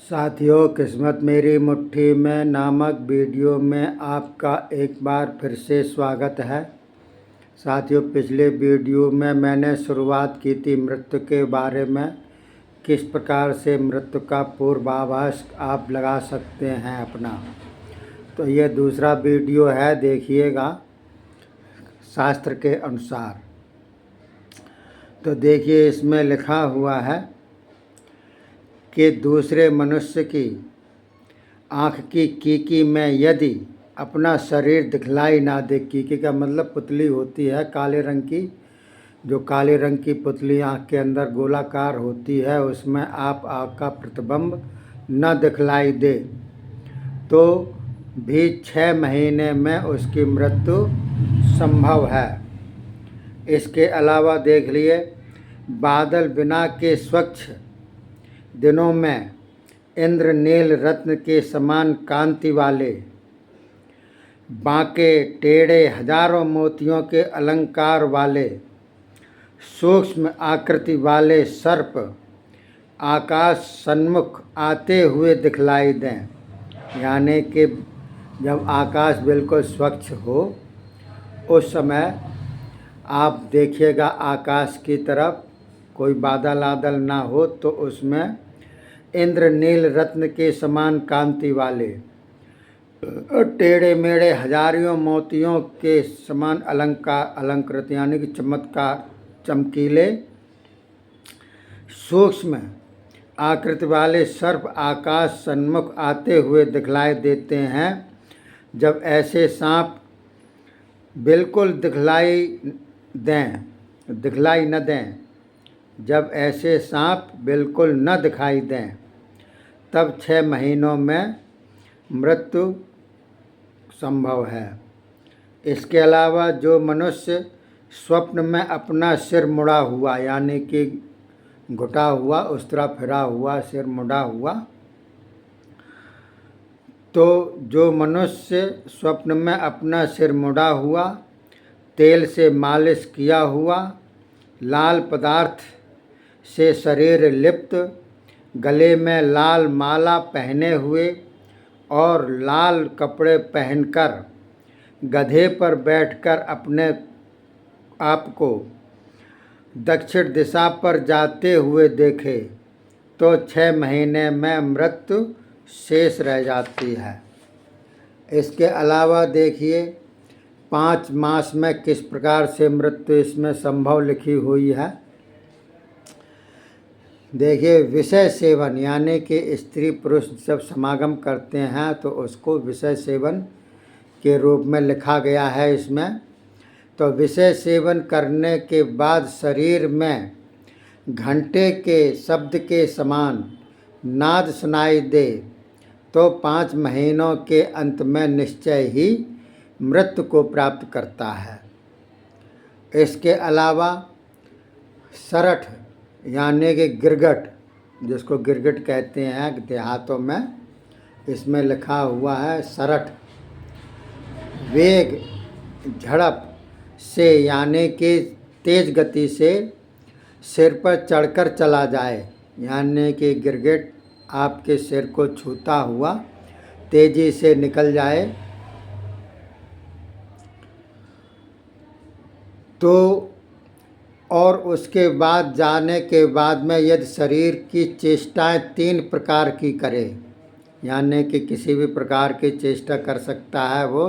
साथियों, किस्मत मेरी मुट्ठी में नामक वीडियो में आपका एक बार फिर से स्वागत है। साथियों, पिछले वीडियो में मैंने शुरुआत की थी मृत्यु के बारे में, किस प्रकार से मृत्यु का पूर्वाभास आप लगा सकते हैं अपना। तो ये दूसरा वीडियो है, देखिएगा शास्त्र के अनुसार। तो देखिए, इसमें लिखा हुआ है कि दूसरे मनुष्य की आँख की कीकी में यदि अपना शरीर दिखलाई ना दे। कीकी का मतलब पुतली होती है काले रंग की, जो काले रंग की पुतली आँख के अंदर गोलाकार होती है, उसमें आप आँख का प्रतिबिंब न दिखलाई दे तो भी 6 महीने में उसकी मृत्यु संभव है। इसके अलावा देख लिए, बादल बिना के स्वच्छ दिनों में इंद्रनील रत्न के समान कांति वाले, बांके टेढ़े हजारों मोतियों के अलंकार वाले, सूक्ष्म आकृति वाले सर्प आकाश सन्मुख आते हुए दिखलाई दें। यानी कि जब आकाश बिल्कुल स्वच्छ हो उस समय आप देखिएगा आकाश की तरफ, कोई बादल आदल ना हो, तो उसमें इंद्रनील रत्न के समान कांति वाले, टेढ़े मेढ़े हजारियों मोतियों के समान अलंकृत यानी कि चमत्कार चमकीले, सूक्ष्म आकृति वाले सर्प आकाश सन्मुख आते हुए दिखलाई देते हैं। जब ऐसे सांप बिल्कुल दिखलाई न दें, जब ऐसे सांप बिल्कुल न दिखाई दें, तब 6 महीनों में मृत्यु संभव है। इसके अलावा जो मनुष्य स्वप्न में अपना सिर मुड़ा हुआ, यानी कि घुटा हुआ, उस तरह फिरा हुआ, सिर मुड़ा हुआ, तो जो मनुष्य स्वप्न में अपना सिर मुड़ा हुआ, तेल से मालिश किया हुआ, लाल पदार्थ से शरीर लिप्त, गले में लाल माला पहने हुए और लाल कपड़े पहनकर गधे पर बैठकर अपने आप को दक्षिण दिशा पर जाते हुए देखे तो 6 महीने में मृत्यु शेष रह जाती है। इसके अलावा देखिए, 5 मास में किस प्रकार से मृत्यु इसमें संभव लिखी हुई है। देखिए, विषय सेवन, यानी कि स्त्री पुरुष जब समागम करते हैं तो उसको विषय सेवन के रूप में लिखा गया है इसमें। तो विषय सेवन करने के बाद शरीर में घंटे के शब्द के समान नाद सुनाई दे तो 5 महीनों के अंत में निश्चय ही मृत्यु को प्राप्त करता है। इसके अलावा सरठ, यानी कि गिरगट, जिसको गिरगिट कहते हैं देहातों में, इसमें लिखा हुआ है सरठ वेग झड़प से, यानी कि तेज गति से सिर पर चढ़कर चला जाए, यानी कि गिरगिट आपके सिर को छूता हुआ तेजी से निकल जाए तो, और उसके बाद जाने के बाद में यदि शरीर की चेष्टाएं 3 प्रकार की करे, यानी कि किसी भी प्रकार की चेष्टा कर सकता है वो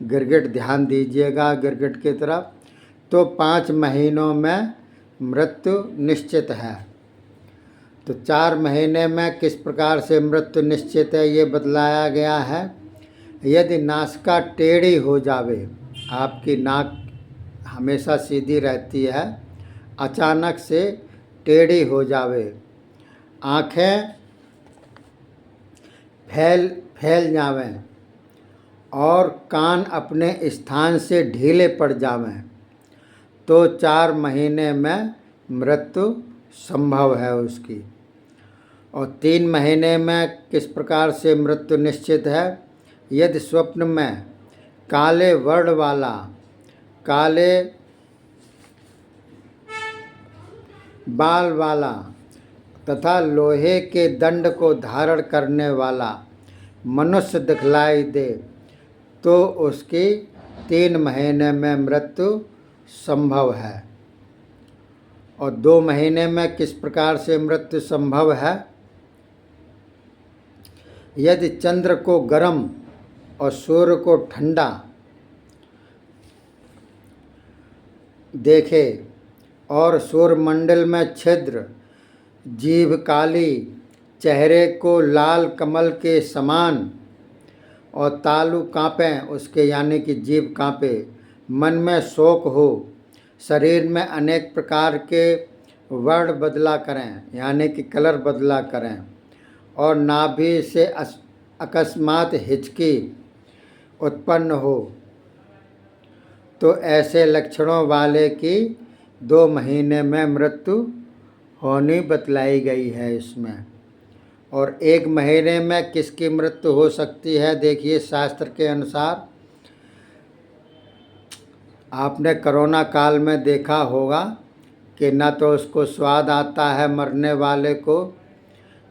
गिरगिट, ध्यान दीजिएगा गिरगिट की तरफ, तो 5 महीनों में मृत्यु निश्चित है। तो 4 महीने में किस प्रकार से मृत्यु निश्चित है ये बतलाया गया है। यदि नासिका टेढ़ी हो जावे, आपकी नाक हमेशा सीधी रहती है, अचानक से टेढ़ी हो जावे, आँखें फैल जावें और कान अपने स्थान से ढीले पड़ जावें, तो 4 महीने में मृत्यु संभव है उसकी। और 3 महीने में किस प्रकार से मृत्यु निश्चित है। यदि स्वप्न में काले वर्ण वाला, काले बाल वाला, तथा लोहे के दंड को धारण करने वाला मनुष्य दिखलाई दे तो उसकी 3 महीने में मृत्यु संभव है। और 2 महीने में किस प्रकार से मृत्यु संभव है? यदि चंद्र को गर्म और सूर्य को ठंडा देखे और सूर्यमंडल में छिद्र, जीभ काली, चेहरे को लाल कमल के समान और तालू कांपे उसके यानी कि जीभ कांपे, मन में शोक हो, शरीर में अनेक प्रकार के वर्ण बदला करें यानी कि कलर बदला करें और नाभि से अकस्मात हिचकी उत्पन्न हो तो ऐसे लक्षणों वाले की 2 महीने में मृत्यु होनी बतलाई गई है इसमें। और 1 महीने में किसकी मृत्यु हो सकती है? देखिए शास्त्र के अनुसार आपने कोरोना काल में देखा होगा कि न तो उसको स्वाद आता है मरने वाले को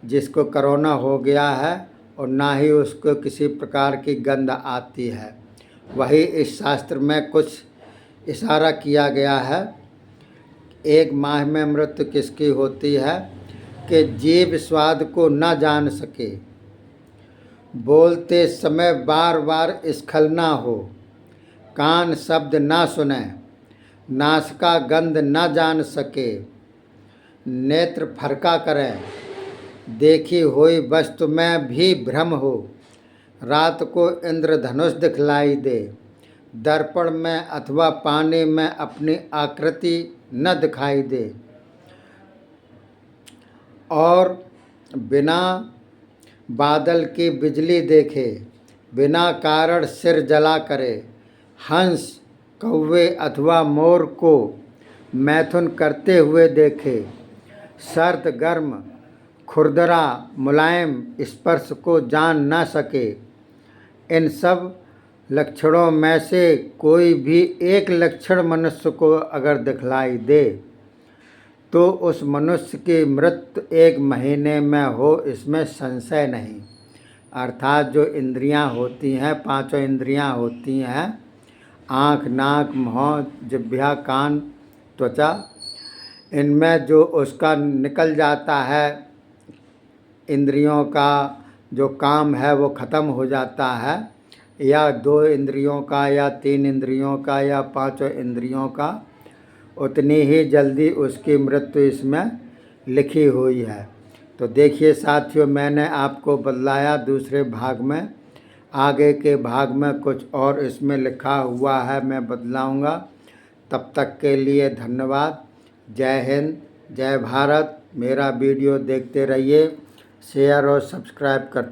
जिसको कोरोना हो गया है और ना ही उसको किसी प्रकार की गंध आती है। वही इस शास्त्र में कुछ इशारा किया गया है। 1 माह में मृत्यु किसकी होती है कि जीभ स्वाद को न जान सके, बोलते समय बार बार स्खलना हो, कान शब्द ना सुने, नासिका गंध न जान सके, नेत्र फरका करें, देखी हुई वस्तु में भी भ्रम हो, रात को इंद्रधनुष दिखलाई दे, दर्पण में अथवा पानी में अपनी आकृति न दिखाई दे और बिना बादल की बिजली देखे, बिना कारण सिर जला करे, हंस, कौवे अथवा मोर को मैथुन करते हुए देखे, सर्द गर्म, खुरदरा मुलायम स्पर्श को जान न सके। इन सब लक्षणों में से कोई भी एक लक्षण मनुष्य को अगर दिखलाई दे तो उस मनुष्य की मृत्यु 1 महीने में हो, इसमें संशय नहीं। अर्थात जो इंद्रियां होती हैं, 5 इंद्रियां होती हैं, आँख, नाक, मुँह, जिह्वा, कान, त्वचा, इनमें जो उसका निकल जाता है, इंद्रियों का जो काम है वो ख़त्म हो जाता है, या 2 इंद्रियों का या 3 इंद्रियों का या 5 इंद्रियों का, उतनी ही जल्दी उसकी मृत्यु इसमें लिखी हुई है। तो देखिए साथियों, मैंने आपको बतलाया दूसरे भाग में, आगे के भाग में कुछ और इसमें लिखा हुआ है, मैं बतलाऊँगा। तब तक के लिए धन्यवाद। जय हिंद, जय भारत। मेरा वीडियो देखते रहिए, शेयर और सब्सक्राइब करते